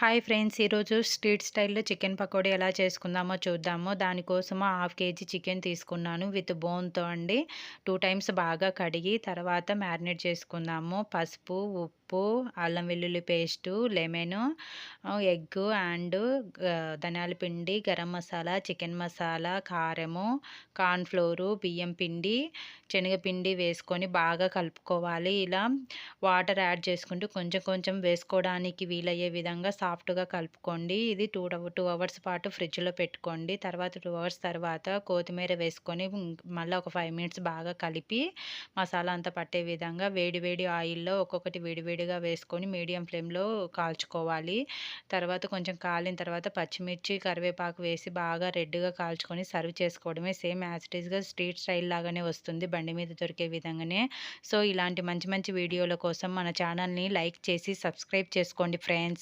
Hi friends, ఈరోజు street స్టైల్‌లో chicken pakodi ఎలా చేసుకుందామో చూద్దాము. దానికోసము హాఫ్ కేజీ చికెన్ తీసుకున్నాను విత్ బోన్‌తో అండి. 2 టైమ్స్ బాగా కడిగి తర్వాత మ్యారినేట్ చేసుకుందాము. పసుపు, ఉప్పు, అల్లం వెల్లుల్లి పేస్టు, లెమను, ఎగ్గు అండ్ ధనియాల పిండి, గరం మసాలా, చికెన్ మసాలా, కారము, కార్న్ ఫ్లోరు, బియ్యం పిండి, శనగపిండి వేసుకొని బాగా కలుపుకోవాలి. ఇలా వాటర్ యాడ్ చేసుకుంటూ కొంచెం కొంచెం వేసుకోవడానికి వీలయ్యే విధంగా సాఫ్ట్‌గా కలుపుకోండి. ఇది 2 అవర్స్ పాటు ఫ్రిడ్జ్‌లో పెట్టుకోండి. తర్వాత 2 అవర్స్ తర్వాత కొత్తిమీర వేసుకొని మళ్ళా ఒక 5 మినిట్స్ బాగా కలిపి మసాలా అంతా పట్టే విధంగా వేడి వేడి ఆయిల్‌లో ఒక్కొక్కటి విడివిడిగా వేసుకొని మీడియం ఫ్లేమ్‌లో కాల్చుకోవాలి. తర్వాత కొంచెం కాలిన తర్వాత పచ్చిమిర్చి, కరివేపాకు వేసి బాగా రెడ్‌గా కాల్చుకొని సర్వ్ చేసుకోవడమే. సేమ్ యాజ్ ఇట్ ఈస్‌గా స్ట్రీట్ స్టైల్ లాగానే వస్తుంది, బండి మీద దొరికే విధంగానే. సో, ఇలాంటి మంచి మంచి వీడియోల కోసం మన ఛానల్‌ని లైక్ చేసి సబ్స్క్రైబ్ చేసుకోండి ఫ్రెండ్స్.